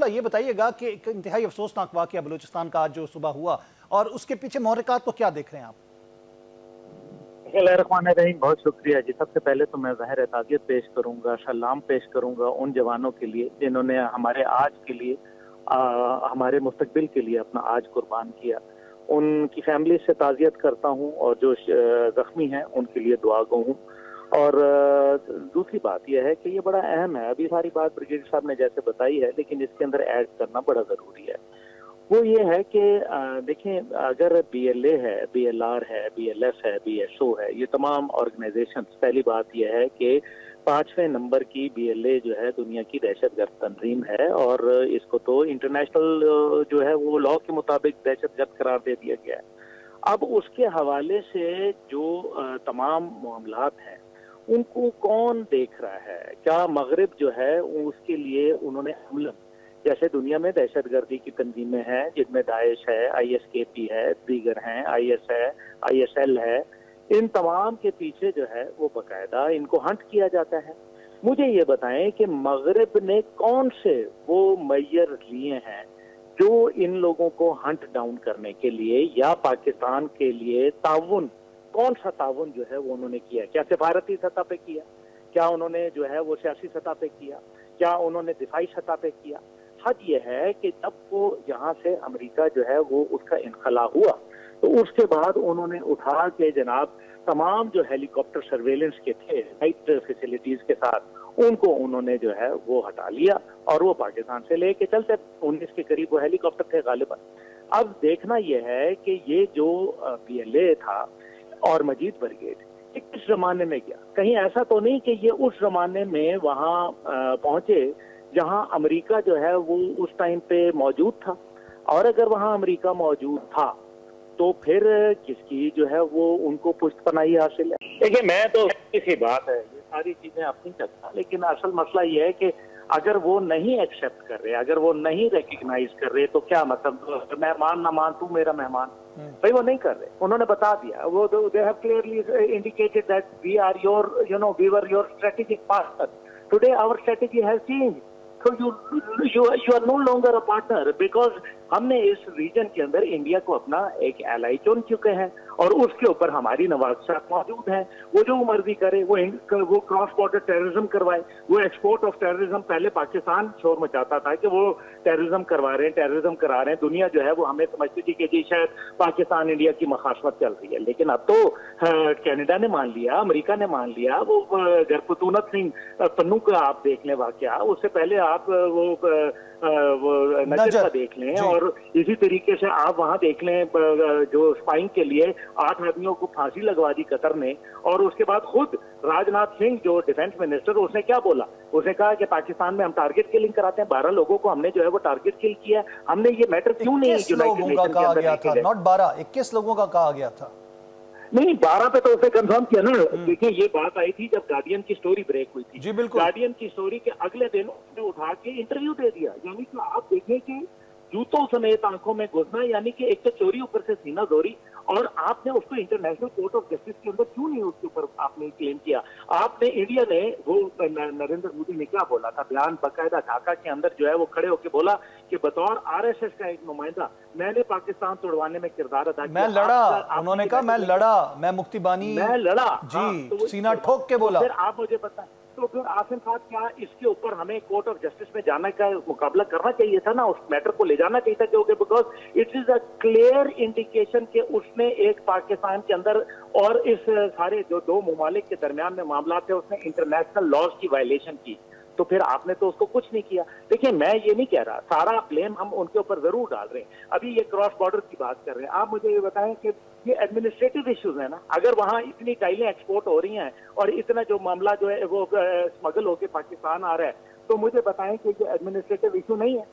ये बताइएगा कि एक इंतहाई अफसोसनाक वाकया बलूचिस्तान का आज जो सुबह हुआ और उसके पीछे महरक़ात को क्या देख रहे हैं आप? बिस्मिल्लाहिर्रहमानिर्रहीम, बहुत शुक्रिया जी। सबसे पहले तो मैं ज़ाहिर ताज़ियत पेश करूंगा, सलाम पेश करूंगा उन जवानों के लिए जिन्होंने हमारे आज के लिए हमारे मुस्तकबिल के लिए अपना आज कुर्बान किया। उनकी फैमिली से ताज़ियत करता हूं और जो ज़ख्मी हैं उनके लिए दुआ गो हूँ। और दूसरी बात यह है कि ये बड़ा अहम है। अभी सारी बात ब्रिगेडियर साहब ने जैसे बताई है, लेकिन इसके अंदर ऐड करना बड़ा ज़रूरी है। वो ये है कि देखें, अगर बीएलए है, बीएलआर है, बीएलएफ है, बीएसओ है, ये तमाम ऑर्गेनाइजेशन, पहली बात यह है कि 5वें नंबर की बीएलए जो है दुनिया की दहशतगर्द तंजीम है और इसको तो इंटरनेशनल जो है वो लॉ के मुताबिक दहशतगर्द करार दे दिया गया है। अब उसके हवाले से जो तमाम मामलात हैं उनको कौन देख रहा है? क्या मगरिब जो है उसके लिए उन्होंने अमलन, जैसे दुनिया में दहशतगर्दी की तंजीमें हैं जिनमें दाइश है, आईएसकेपी है, दीगर हैं, आईएस है, आईएसएल है, इन तमाम के पीछे जो है वो बाकायदा इनको हंट किया जाता है। मुझे ये बताएं कि मगरिब ने कौन से वो मेजर लिए हैं जो इन लोगों को हंट डाउन करने के लिए या पाकिस्तान के लिए ताउन, कौन सा ताउन जो है वो उन्होंने किया? क्या सिफारती सतह पे किया? क्या उन्होंने जो है वो सियासी सतह पे किया? क्या उन्होंने दिफाई सतह पे किया? हद यह है कि जब वो यहाँ से अमेरिका जो है वो उसका इनखला हुआ तो उसके बाद उन्होंने उठा के जनाब तमाम जो हेलीकॉप्टर सर्वेलेंस के थे नाइट फैसिलिटीज के साथ उनको उन्होंने जो है वो हटा लिया और वो पाकिस्तान से लेके चलते 19 के करीब वो हेलीकॉप्टर थे गालिबन। अब देखना यह है कि ये जो बीएलए था और मजीद ब्रिगेड किस जमाने में गया? कहीं ऐसा तो नहीं कि ये उस जमाने में वहां पहुंचे जहां अमेरिका जो है वो उस टाइम पे मौजूद था? और अगर वहां अमेरिका मौजूद था तो फिर किसकी जो है वो उनको पुष्टपनाही हासिल है? देखिए, मैं तो किसी बात है, ये सारी चीजें अपनी करता, लेकिन असल मसला ये है कि अगर वो नहीं एक्सेप्ट कर रहे, अगर वो नहीं रिकग्नाइज कर रहे तो क्या मतलब? मैं मान ना मान, तू मेरा मेहमान। भाई वो नहीं कर रहे, उन्होंने बता दिया, वो they have clearly indicated that we are your we were your strategic partner. Today our strategy has changed, so you are no longer a partner because हमने इस रीजन के अंदर इंडिया को अपना एक एलाई चुन चुके हैं और उसके ऊपर हमारी नवाज़त मौजूद है। वो जो मर्जी करे, वो क्रॉस बॉर्डर टेररिज्म करवाए, वो एक्सपोर्ट ऑफ टेररिज्म। पहले पाकिस्तान शोर मचाता था कि वो टेररिज्म करवा रहे हैं, टेररिज्म करा रहे हैं, दुनिया जो है वो हमें समझती थी कि जी शायद पाकिस्तान इंडिया की मखासमत चल रही है। लेकिन अब तो कनाडा ने मान लिया, अमेरिका ने मान लिया। वो गुरबचन सिंह पन्नू का आप देख लें वाकया, उससे पहले आप वो नजर का देख लें, और इसी तरीके से आप वहां देख लें जो स्पाइंग के लिए 8 आदमियों को फांसी लगवा दी कतर ने। और उसके बाद खुद राजनाथ सिंह जो डिफेंस मिनिस्टर, उसने क्या बोला? उसने कहा कि पाकिस्तान में हम टारगेट किलिंग कराते हैं, 12 लोगों को हमने जो है वो टारगेट किल किया। हमने ये मैटर क्यों नहीं यूनाइटेड नेशन के अंदर था? नॉट 12, 21 लोगों का कहा गया था। नहीं, 12 पे तो उसने कंफर्म किया ना। देखिए, ये बात आई थी जब गार्डियन की स्टोरी ब्रेक हुई थी। जी बिल्कुल। गार्डियन की स्टोरी के अगले दिन उसने उठा के इंटरव्यू दे दिया। यानी कि आप देखें कि जूतों समेत आंखों में घुसना, यानी कि एक तो चोरी, ऊपर से सीना जोरी। और आपने उसको इंटरनेशनल कोर्ट ऑफ जस्टिस के अंदर क्यों नहीं उसके ऊपर आपने क्लेम किया? आपने, इंडिया ने, वो नरेंद्र मोदी ने क्या बोला था बयान बाकायदा ढाका के अंदर जो है वो खड़े होकर बोला कि बतौर आरएसएस का एक नुमाइंदा मैंने पाकिस्तान तोड़वाने में किरदार अदा किया। मैं लड़ा, उन्होंने कहा मैं लड़ा, मैं मुक्ति बानी, मैं लड़ा जी, तो सीना ठोक के बोला। फिर आप मुझे बताएं, तो फिर आसिम साहब क्या इसके ऊपर हमें कोर्ट ऑफ जस्टिस में जाने का मुकाबला करना चाहिए था ना? उस मैटर को ले जाना चाहिए था, क्योंकि because it is a clear indication कि उसने एक पाकिस्तान के अंदर और इस सारे जो दो ममालिक के दरमियान में मामला थे उसने इंटरनेशनल लॉज की वायलेशन की। तो फिर आपने तो उसको कुछ नहीं किया। देखिए, मैं ये नहीं कह रहा, सारा ब्लेम हम उनके ऊपर जरूर डाल रहे हैं। अभी ये क्रॉस बॉर्डर की बात कर रहे हैं, आप मुझे ये बताएं कि ये एडमिनिस्ट्रेटिव इश्यूज है ना। अगर वहां इतनी टाइलें एक्सपोर्ट हो रही हैं और इतना जो मामला जो है वो स्मगल होकर पाकिस्तान आ रहा है, तो मुझे बताएं कि ये एडमिनिस्ट्रेटिव इशू नहीं है?